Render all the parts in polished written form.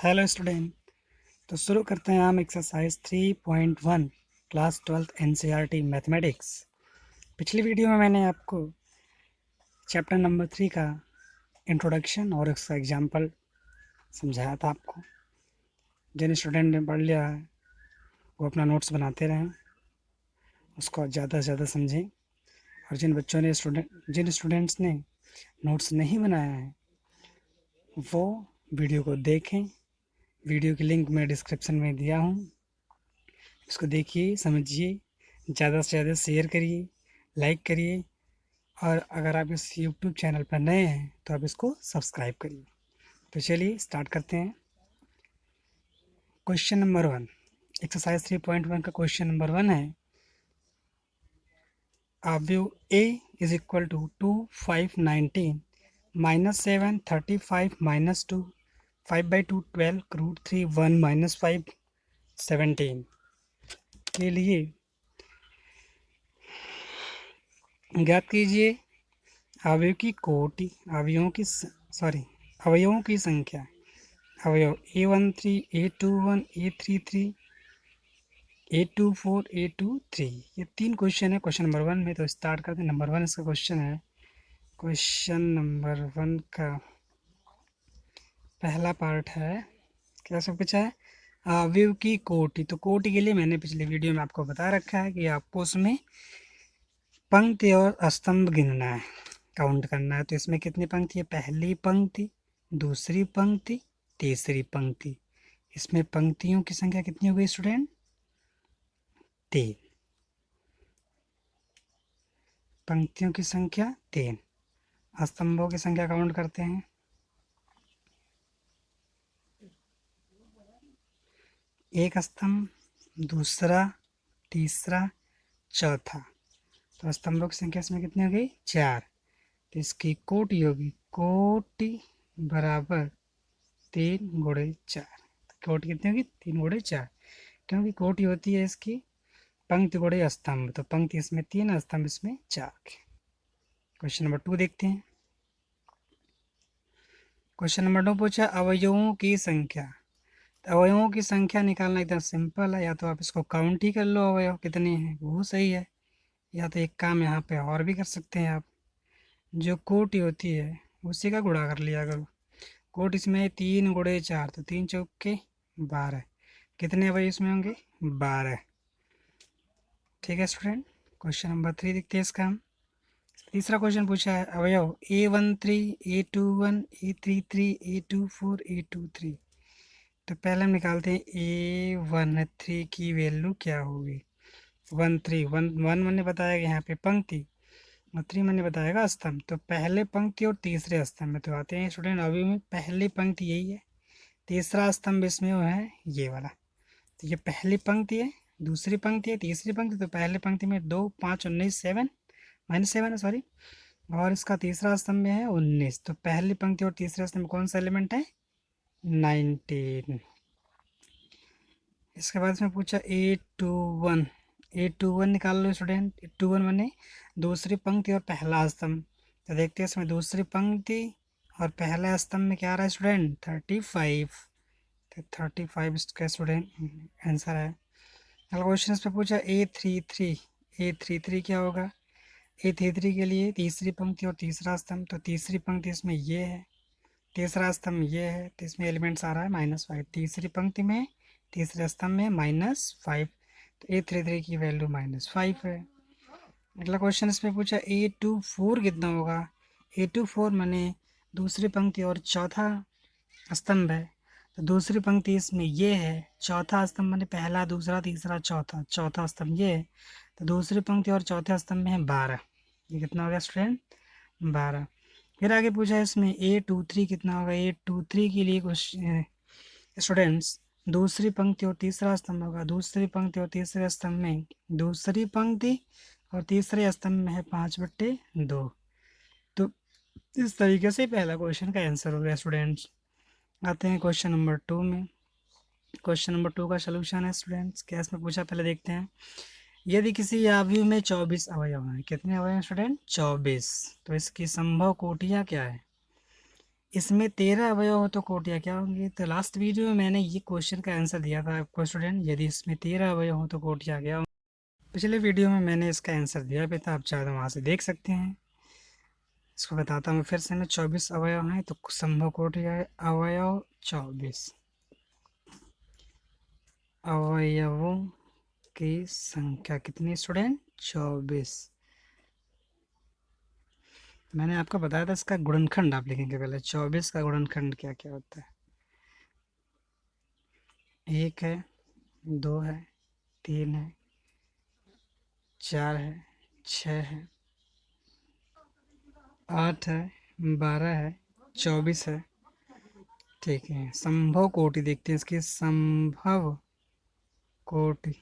Hello student. तो शुरू करते हैं हम exercise 3.1 class 12th NCERT mathematics. पिछली वीडियो में मैंने आपको चैप्टर नंबर 3 का इंट्रोडक्शन और उसका एग्जाम्पल समझाया था आपको। जिन स्टूडेंट ने पढ़ लिया है वो अपना नोट्स बनाते रहें, उसको ज़्यादा से ज़्यादा समझें। और जिन स्टूडेंट्स ने नोट्स नहीं बनाया है वो वीडियो को देखें। वीडियो की लिंक मैं डिस्क्रिप्शन में दिया हूँ, इसको देखिए, समझिए, ज़्यादा से ज़्यादा शेयर करिए, लाइक करिए। और अगर आप इस यूट्यूब चैनल पर नए हैं तो आप इसको सब्सक्राइब करिए। तो चलिए स्टार्ट करते हैं। क्वेश्चन नंबर 1, एक्सरसाइज 3.1 का क्वेश्चन नंबर 1 है, अवयव a is equal to 2 5 19 minus 7 35 minus 2 5/2 12 root 3 1 minus 5 17 के लिए ज्ञात कीजिए अवयव की कोटि, अवयवों की संख्या। अवयव A13 A21 A33 A24 A23, ये 3 क्वेश्चन है क्वेश्चन नंबर 1 में। तो स्टार्ट करते हैं। नंबर 1 इसका क्वेश्चन है। क्वेश्चन नंबर 1 का पहला पार्ट है, क्या सब कुछ है, अवयव की कोटि। तो कोटि के लिए मैंने पिछले वीडियो में आपको बता रखा है कि आपको उसमें पंक्ति और स्तंभ गिनना है, काउंट करना है। तो इसमें कितनी पंक्ति है, पहली पंक्ति, दूसरी पंक्ति, तीसरी पंक्ति। इसमें पंक्तियों की संख्या कितनी हो गई स्टूडेंट, 3। पंक्तियों की संख्या 3। स्तंभों की संख्या काउंट करते हैं। एक स्तंभ, दूसरा, तीसरा, चौथा। तो स्तंभों की संख्या इसमें कितनी हो गई, 4। तो इसकी कोटि होगी, कोटि बराबर 3 गुणे 4। कोटि कितनी होगी, 3 गुणे 4, क्योंकि कोटि होती है इसकी पंक्ति गुणे स्तंभ। तो पंक्ति इसमें 3, स्तंभ इसमें 4। क्वेश्चन नंबर 2 देखते हैं। क्वेश्चन नंबर 2 पूछा अवयवों की संख्या। तो अवयवों की संख्या निकालना एकदम सिंपल है, या तो आप इसको काउंट ही कर लो अवयव कितने हैं, वो सही है, या तो एक काम यहाँ पे और भी कर सकते हैं आप, जो कोटि होती है उसी का गुणा कर लिया करो। कोटि इसमें 3 गुणे 4, तो 3 चौके 12। कितने अवयव इसमें होंगे, 12। ठीक है स्टूडेंट। क्वेश्चन नंबर 3 देखते हैं इसका हम। तीसरा क्वेश्चन पूछा है अवयव A13 A21 A33 A24 A23। तो पहले हम निकालते हैं A13 की वैल्यू क्या होगी। 1 मैंने बताया कि यहाँ पे पंक्ति, और 3 मैंने बताएगा स्तंभ। तो पहले पंक्ति और तीसरे स्तंभ में तो आते हैं स्टूडेंट, अभी में पहली पंक्ति यही है, तीसरा स्तंभ इसमें वो है ये वाला। तो ये पहली पंक्ति है, दूसरी पंक्ति है, तीसरी पंक्ति। तो पहले पंक्ति में 2 5 19 7 -7 है, सॉरी। और इसका तीसरा स्तंभ में है 19। तो पहली पंक्ति और तीसरे स्तंभ में कौन सा एलिमेंट है, 19। इसके बाद इसमें पूछा A21 निकाल लो स्टूडेंट। A21 मैंने दूसरी पंक्ति और पहला स्तंभ। तो देखते हैं इसमें दूसरी पंक्ति और पहला स्तंभ में क्या आ रहा है स्टूडेंट, 35। तो 35 इसका स्टूडेंट आंसर है। अगला क्वेश्चन इस पर पूछा A33 क्या होगा। A33 के लिए तीसरी पंक्ति और तीसरा स्तंभ। तो तीसरी पंक्ति इसमें ये है, तीसरा स्तंभ ये है, तो इसमें एलिमेंट्स आ रहा है -5। तीसरी पंक्ति में तीसरे स्तंभ में -5। तो A33 की वैल्यू -5 है। अगला क्वेश्चन इसमें पूछा A24 कितना होगा। A24 माने दूसरी पंक्ति और चौथा स्तंभ है। तो दूसरी पंक्ति इसमें ये है, चौथा स्तंभ माने पहला, दूसरा, तीसरा, चौथा, चौथा स्तंभ ये है। तो दूसरी पंक्ति और चौथे स्तंभ में है 12। ये कितना हो गया स्टूडेंट, 12। फिर आगे पूछा है इसमें A23 कितना होगा। A23 के लिए क्वेश्चन स्टूडेंट्स, दूसरी पंक्ति और तीसरा स्तंभ होगा। दूसरी पंक्ति और तीसरे स्तंभ में, दूसरी पंक्ति और तीसरे स्तंभ में है 5/2। तो इस तरीके से पहला क्वेश्चन का आंसर हो गया स्टूडेंट्स। आते हैं क्वेश्चन नंबर 2 में। क्वेश्चन नंबर 2 का सोल्यूशन है स्टूडेंट्स, क्या इसमें पूछा पहले देखते हैं। यदि किसी अवयव में 24 अवयव हैं, कितने अवयव हैं स्टूडेंट, 24। तो इसकी संभव कोटियाँ क्या है। इसमें 13 अवयव हो तो कोटियाँ क्या होंगी? तो लास्ट वीडियो में मैंने ये क्वेश्चन का आंसर दिया था आपको स्टूडेंट, यदि इसमें 13 अवयव हो तो कोटियाँ क्या होंगी। पिछले वीडियो में मैंने इसका आंसर दिया भी था, आप चाहे तो वहाँ से देख सकते हैं। इसको बताता हूँ फिर से मैं। 24 अवयव हैं तो संभव कोटियाँ है अवयव 24। अवयवों की संख्या कितनी स्टूडेंट? 24। मैंने आपको बताया था इसका गुणनखंड आप लिखेंगे पहले। 24 का गुणनखंड क्या क्या होता है? 1 है, 2 है, 3 है, 4 है, 6 है, 8 है, 12 है, 24 है। ठीक है, संभव कोटि देखते हैं इसकी। संभव कोटि,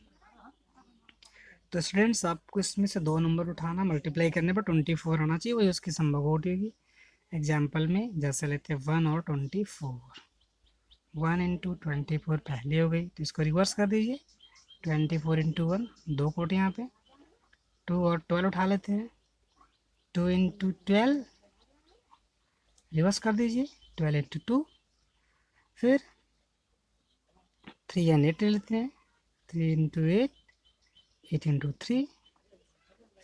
तो स्टूडेंट्स आपको इसमें से 2 नंबर उठाना, मल्टीप्लाई करने पर 24 आना चाहिए, वही उसकी संभव कोटि होगी। एग्जाम्पल में जैसे लेते हैं 1 और 24। 1 इंटू 24 पहले हो गई, तो इसको रिवर्स कर दीजिए। 24 इंटू 1, 2 कोटि यहाँ पे। 2 और 12 उठा लेते हैं। 2 इंटू 12 रिवर्स कर दीजिए। 12 इंटू 2, फिर 3 एंड 8 ले लेते हैं। 3 इंटू 8, 8 इंटू 3,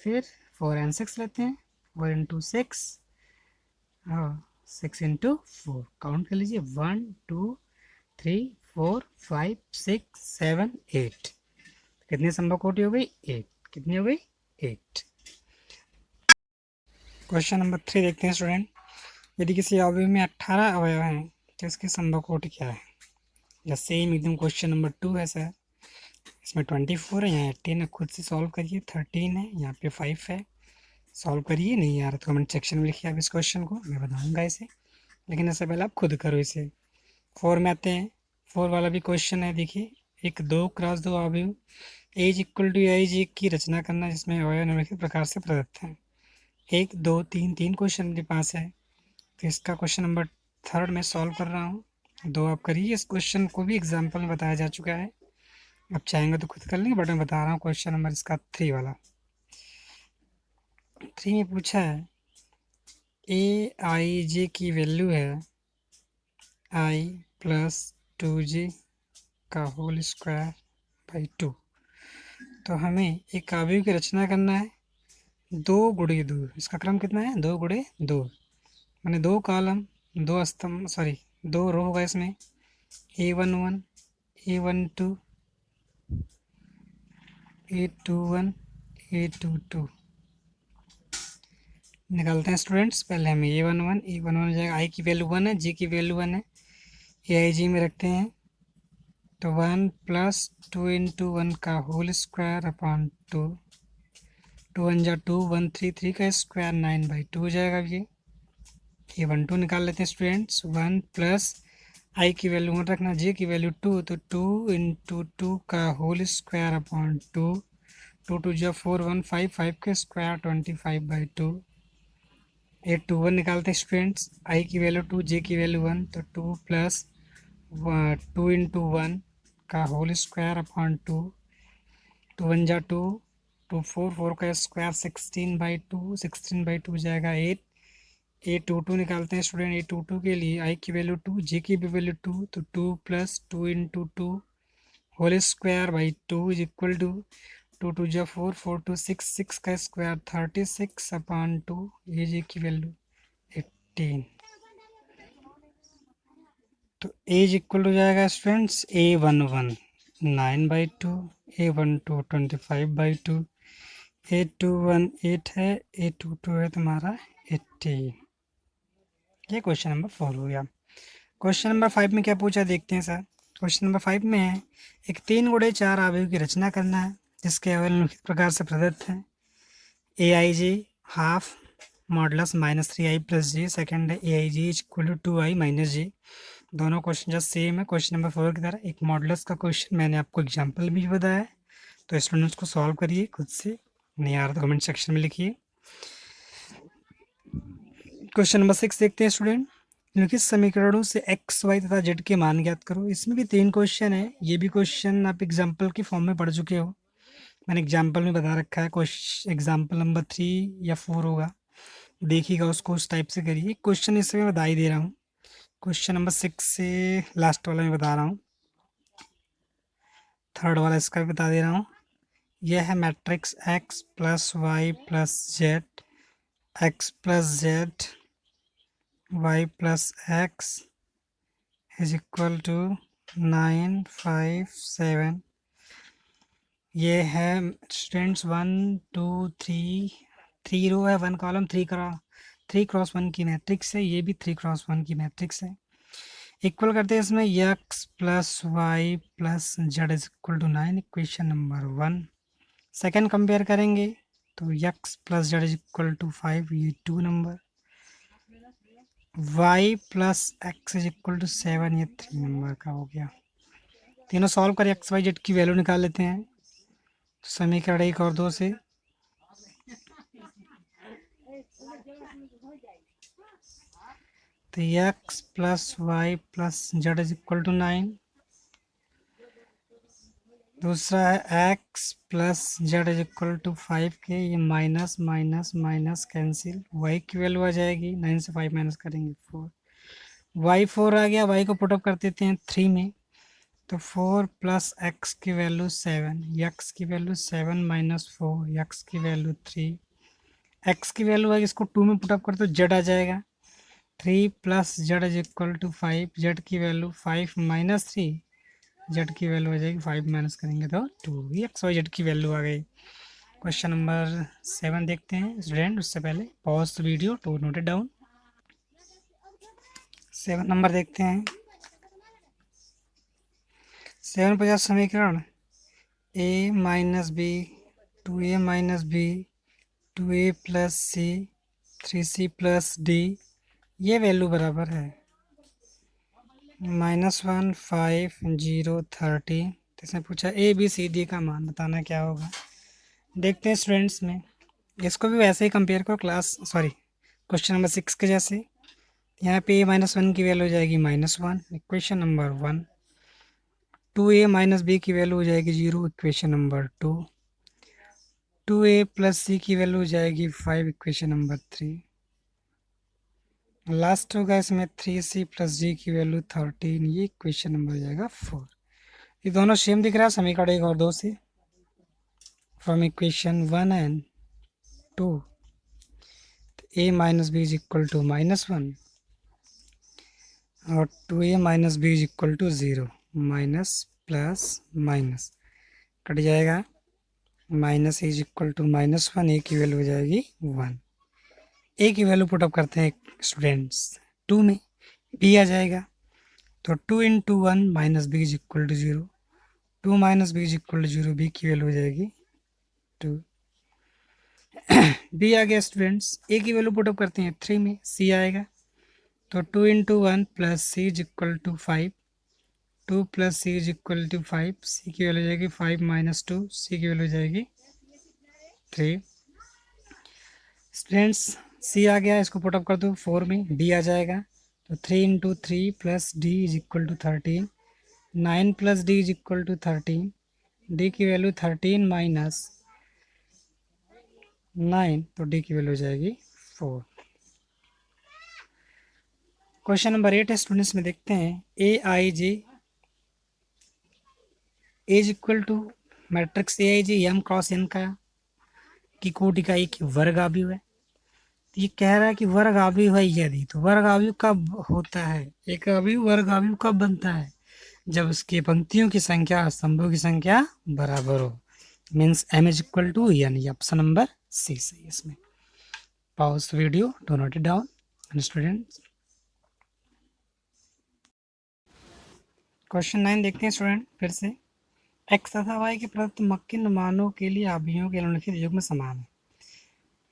फिर 4 एंड 6 लेते हैं। 4 इंटू 6 और 6 इंटू 4, काउंट कर लीजिए। 1 2 3 4 5 6 7 8। कितनी संभव कोटि हो गई? 8। कितनी हो गई? 8। क्वेश्चन नंबर 3 देखते हैं स्टूडेंट। यदि किसी अवयव में 18 अवयव हैं तो इसकी संभव कोटि क्या है? या सेम एकदम क्वेश्चन नंबर 2 है सर। इसमें 24 है, यहाँ 18 है, खुद से सॉल्व करिए। 13 है, यहाँ पे 5 है, सॉल्व करिए। नहीं यार तो कमेंट सेक्शन में लिखिए आप इस क्वेश्चन को, मैं बताऊंगा इसे, लेकिन इससे पहले आप खुद करो इसे। 4 में आते हैं। 4 वाला भी क्वेश्चन है, देखिए। एक 2 क्रॉस 2 अवयव एज इक्वल टू एज की रचना करना, जिसमें अवयव निम्नलिखित प्रकार से प्रदत्त हैं। 1 2 3, 3 क्वेश्चन मेरे पास है, तो इसका क्वेश्चन नंबर 3 में सॉल्व कर रहा हूँ। 2 आप करिए। इस क्वेश्चन को भी एग्जाम्पल में बताया जा चुका है, आप चाहेंगे तो खुद कर लेंगे, बट मैं बता रहा हूँ क्वेश्चन नंबर इसका 3 वाला। 3 में पूछा है ए आई जे की वैल्यू है आई प्लस 2j का होल स्क्वायर बाई 2। तो हमें एक अवयव की रचना करना है। 2 गुणे 2, इसका क्रम कितना है? 2 गुणे 2, मैंने 2 कॉलम, 2 स्तंभ, सॉरी 2 रो होगा इसमें। A11, A12, A21, A22 निकालते हैं स्टूडेंट्स। पहले हमें A11 हो जाएगा। आई की वैल्यू 1 है, जे की वैल्यू 1 है, ए आई जी में रखते हैं। तो 1 प्लस 2 इंटू 1 का होल स्क्वायर अपॉन 2। 2 1 जा 2, 1 3, 3 का स्क्वायर 9/2 हो जाएगा। ये 1 2 निकाल लेते हैं स्टूडेंट्स। 1 प्लस आई की वैल्यू 1 रखना, जे की वैल्यू 2, तो 2 इंटू 2 का होल स्क्वायर अपॉन 2। 2 2 जा 4, 1 5, 5 का स्क्वायर 25/2। 8 2 1 निकालते हैं स्टूडेंट्स। आई की वैल्यू 2, जे की वैल्यू 1, तो 2 प्लस 2 इंटू 1 का होल स्क्वायर अपॉन 2। 2 1 जा 2, 2 4, 4 का स्क्वायर 16/2, 16/2 जाएगा 8। A22 निकालते हैं स्टूडेंट। A22 के लिए आई की वैल्यू 2, जे की भी वैल्यू 2, तो 2 plus 2 into 2 whole square by 2 is equal to 2 2 जा 4, 4 2 6, 6 का स्क्वायर 36 अपॉन 2, ये जे की वैल्यू 18। तो एज इक्वल हो जाएगा स्टूडेंट्स A11 9/2, A12 25/2, A21 8 है, A22 है तुम्हारा 18। ये क्वेश्चन नंबर 4 हो गया। क्वेश्चन नंबर 5 में क्या पूछा देखते हैं सर। क्वेश्चन नंबर 5 में है एक 3 गुणे 4 अवयव की रचना करना है, जिसके अवयव निम्नलिखित प्रकार से प्रदत्त हैं। A I G half modulus -3i plus G. Second है A I G is equal to 2i minus G. दोनों क्वेश्चन जस्ट सेम है क्वेश्चन नंबर 4 की तरह। एक मॉडलस का क्वेश्चन मैंने आपको एग्जाम्पल भी बताया है, तो स्टूडेंट्स को सॉल्व करिए खुद से, नहीं आ रहा तो कमेंट सेक्शन में लिखिए। क्वेश्चन नंबर 6 देखते हैं स्टूडेंट। निम्नलिखित समीकरणों से एक्स वाई तथा जेड के मान ज्ञात करो। इसमें भी 3 क्वेश्चन है। ये भी क्वेश्चन आप एग्जाम्पल की फॉर्म में पढ़ चुके हो, मैंने एग्जाम्पल में बता रखा है। क्वेश्चन एग्जाम्पल नंबर 3 या 4 होगा, देखिएगा उसको, उस टाइप से करिए। क्वेश्चन इसमें बता ही दे रहा हूँ। क्वेश्चन नंबर 6 से लास्ट वाला मैं बता रहा हूँ, थर्ड वाला इसका भी बता दे रहा हूँ। यह है matrix x plus y plus z, x plus z, y plus x is equal to 9, 5, 7। ये है स्टूडेंट्स 1, 2, 3 रो है, 1 कॉलम, 3 क्रॉस 1 की मैट्रिक्स है। ये भी 3 क्रॉस 1 की मैट्रिक्स है। इक्वल करते हैं इसमें x plus y plus z is equal to 9, equation number 1। Second compare करेंगे तो x plus z is equal to 5, ये 2 number. y plus x is equal to 7, ये 3 नंबर का हो गया। तीनों सॉल्व कर x y z की वैल्यू निकाल लेते हैं। तो समीकरण 1 और 2 से तो x plus y plus z is equal to 9। दूसरा है x plus z is equal to 5 के, ये minus minus minus cancel, y की वैल्यू आ जाएगी, 9 से 5 माइनस करेंगे 4, y 4 आ गया। y को पुटअप कर देते हैं 3 में, तो 4 प्लस x की वैल्यू 7, x की वैल्यू 7 माइनस 4, x की वैल्यू 3, x की वैल्यू है, इसको 2 में पुटअप कर तो z आ जाएगा। 3 plus z is equal to 5, z की वैल्यू 5 माइनस 3, जेड की वैल्यू आ जाएगी 5 माइनस करेंगे तो 2, ये एक्स वाई जेड की वैल्यू आ गई। क्वेश्चन नंबर 7 देखते हैं स्टूडेंट, उससे पहले pause the video to note it down. 7 number देखते हैं। 7 50 समीकरण a minus b, 2a minus b, 2a plus c, 3c plus d, ये वैल्यू बराबर है -1, 5, 0, 30। तो इसने पूछा ए बी सी डी का मान बताना क्या होगा। देखते हैं स्टूडेंट्स में, इसको भी वैसे ही कंपेयर करो क्वेश्चन नंबर 6 के जैसे। यहाँ पे a -1 की वैल्यू हो जाएगी -1, equation number 1। 2a minus b की वैल्यू हो जाएगी 0, इक्वेशन नंबर 2। 2a प्लस सी की वैल्यू हो जाएगी 5, इक्वेशन नंबर 3। लास्ट होगा इसमें 3c प्लस d की वैल्यू 13, ये इक्वेशन नंबर हो जाएगा 4। ये दोनों सेम दिख रहा है समीकरण 1 और 2 से। From equation 1 and 2 a minus b is equal to -1 और 2a minus b is equal to 0, minus plus minus cut जाएगा, minus is equal to -1, a की वैल्यू हो जाएगी 1। ए की वैल्यू पुटअप करते हैं स्टूडेंट्स 2 में, बी आ जाएगा, तो 2 into 1 minus b is equal to 0, 2 minus b is equal to 0, b की वैल्यू हो जाएगी 2। बी आ गया स्टूडेंट्स। ए की वैल्यू पुटअप करते हैं 3 में, सी आएगा, तो 2 into 1 plus C is equal to 5, 2 plus C is equal to 5, C की वैल्यू हो जाएगी 5 माइनस 2, सी की वैल्यू हो जाएगी 3। स्टूडेंट्स सी आ गया, इसको पुटअप कर दो 4 में, डी आ जाएगा, तो 3 into 3 plus d is equal to 13, 9 plus d is equal to 13, d की वैल्यू 13 माइनस 9, तो डी की वैल्यू हो जाएगी 4। क्वेश्चन नंबर 8 है स्टूडेंट्स में, देखते हैं A I G is equal to matrix A I G M cross N का की कोटि का एक वर्ग आव्यूह है। तो ये कह रहा है कि वर्ग आव्यूह है यदि, तो वर्ग आव्यूह कब होता है, एक आव्यूह वर्ग आव्यूह कब बनता है, जब उसकी पंक्तियों की संख्या स्तंभों की संख्या बराबर हो, means m is equal to n, ये ऑप्शन नंबर सी सही है इसमें। Pause video to note it down students. Question 9 देखते हैं स्टूडेंट फिर से। x तथा y के प्रदत्त मक्किन मानों के लिए आव्यूहों के निम्नलिखित युग्म समान है।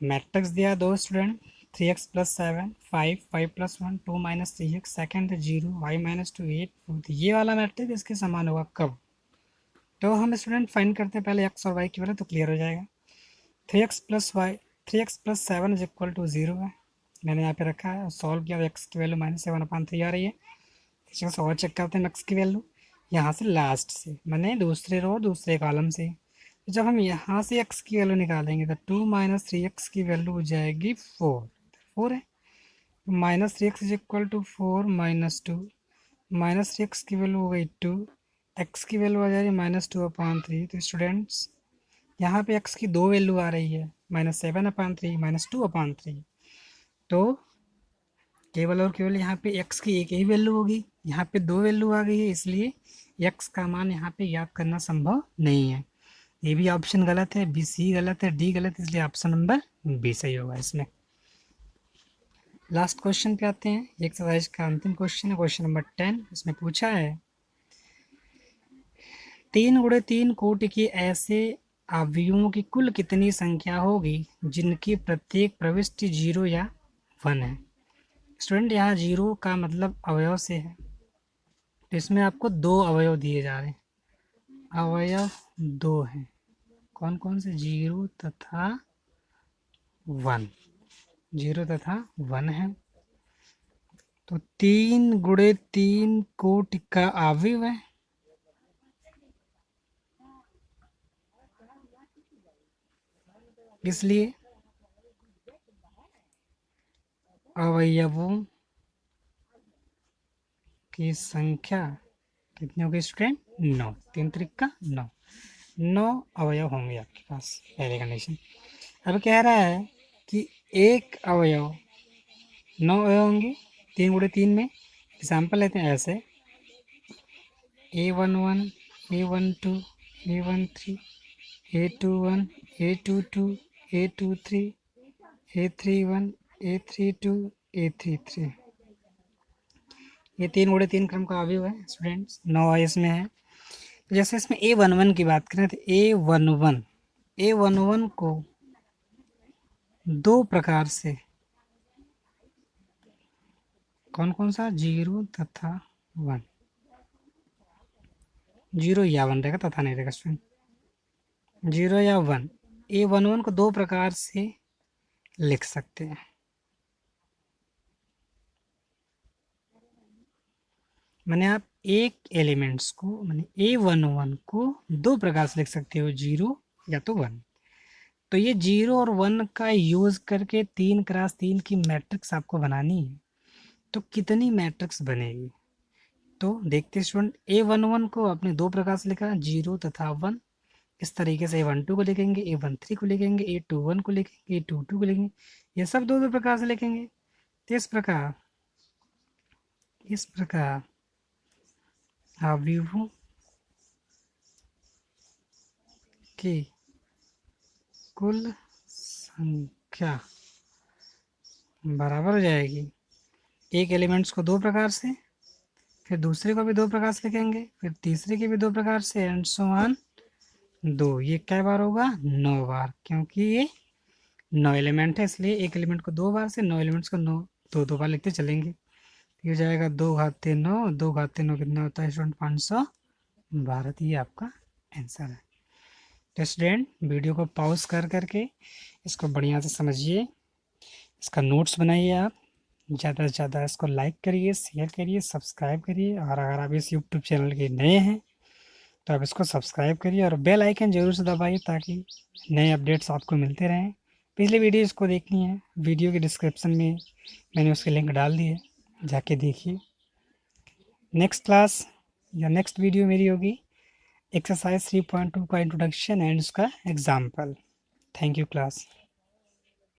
मैट्रिक्स दिया 2 student, 3x plus 7, 5, 5 plus 1, 2 minus 3x, second 0, y minus 2, 8, fourth. ये वाला मैट्रिक्स इसके समान होगा कब, तो हम स्टूडेंट फाइंड करते हैं पहले x और y की वैल्यू, तो क्लियर हो जाएगा। 3x plus 7 is equal to 0 है, मैंने यहाँ पे रखा है और सॉल्व किया, x की वैल्यू -7/3 आ रही है। इसको और चेक करते हैं x की वैल्यू, यहाँ से लास्ट से मैंने दूसरे रो दूसरे कॉलम से। तो जब हम यहाँ से x की वैल्यू निकालेंगे तो 2 माइनस 3x की वैल्यू हो जाएगी 4 है। Minus 3x is equal to 4 minus 2, minus 3x की वैल्यू हो गई 2, x की वैल्यू आ जा रही है -2/3। तो स्टूडेंट्स यहाँ पे x की दो वैल्यू आ रही है, -7/3, -2/3। तो केवल और केवल यहाँ पे x की एक ही वैल्यू होगी, यहाँ पे दो वैल्यू आ गई है, इसलिए x का मान यहाँ पे याद करना संभव नहीं है। ये भी ऑप्शन गलत है, बी सी गलत है, डी गलत है, इसलिए ऑप्शन नंबर बी सही होगा इसमें। लास्ट क्वेश्चन पे आते हैं, एक्सरसाइज का अंतिम क्वेश्चन है, क्वेश्चन नंबर 10। इसमें पूछा है 3 × 3 कोटि के ऐसे अवयवों की कुल कितनी संख्या होगी जिनकी प्रत्येक प्रविष्टि 0 या 1 है। स्टूडेंट यहाँ 0 का मतलब अवयव से है, तो इसमें आपको दो अवयव दिए जा रहे हैं, अवयव दो हैं, कौन कौन से, 0 तथा 1, 0 तथा 1 है। तो 3 × 3 कोटि का अवयव है, इसलिए अवयवों की संख्या कितनी होगी स्टूडेंट, 9, 3 त्रिक 9, 9 अवयव होंगे आपके पास, पहले कंडीशन। अब कह रहा है कि एक अवयव 9 अवयव होंगे 3 × 3 में। एग्जाम्पल लेते हैं ऐसे, A11, A12, A13, A21, A22, A23, A31, A32, A33। ये 3 × 3 क्रम का अवयव है स्टूडेंट्स, 9 इसमें है। तो जैसे इसमें A11 की बात करें तो A11 को दो प्रकार से, कौन कौन सा, 0 तथा 1, 0 या 1 रहेगा तथा नहीं रहेगा स्टूडेंट, 0 या 1, A11 को दो प्रकार से लिख सकते हैं। मैंने आप एक एलिमेंट्स को, मैंने A11 को दो प्रकार से लिख सकते हो, 0 या तो 1। तो ये 0 और 1 का यूज़ करके 3 × 3 की मैट्रिक्स आपको बनानी है, तो कितनी मैट्रिक्स बनेगी। तो देखते स्टूडेंट, A11 को आपने दो प्रकार से लिखा, 0 तथा 1। इस तरीके से A12 को लिखेंगे, A13 को लिखेंगे, A21 को लिखेंगे, A22 को लिखेंगे, ये सब दो दो प्रकार से लिखेंगे। तो इस प्रकार अवयवों की कुल संख्या बराबर हो जाएगी, एक एलिमेंट्स को दो प्रकार से, फिर दूसरे को भी दो प्रकार से लिखेंगे, फिर तीसरे के भी दो प्रकार से, एंड सो ऑन। दो, ये क्या बार होगा, 9 बार, क्योंकि ये 9 एलिमेंट है, इसलिए एक एलिमेंट को दो बार से 9 एलिमेंट्स को दो बार लिखते चलेंगे। ये हो जाएगा 2 × 9, 2 × 9 कितना होता है स्टूडेंट, 512। ये आपका आंसर है। तो स्टूडेंट वीडियो को पॉज कर करके इसको बढ़िया से समझिए, इसका नोट्स बनाइए, आप ज़्यादा से ज़्यादा इसको लाइक करिए, शेयर करिए, सब्सक्राइब करिए, और अगर आप इस यूट्यूब चैनल के नए हैं तो आप इसको सब्सक्राइब करिए और बेल आइकन ज़रूर से दबाइए ताकि नए अपडेट्स आपको मिलते रहें। पिछले वीडियोज़ को देखनी है, वीडियो के डिस्क्रिप्शन में मैंने उसकी लिंक डाल दी है, जाके देखिए। नेक्स्ट क्लास या नेक्स्ट वीडियो मेरी होगी एक्सरसाइज 3.2 का इंट्रोडक्शन एंड उसका एग्जाम्पल। Thank you class.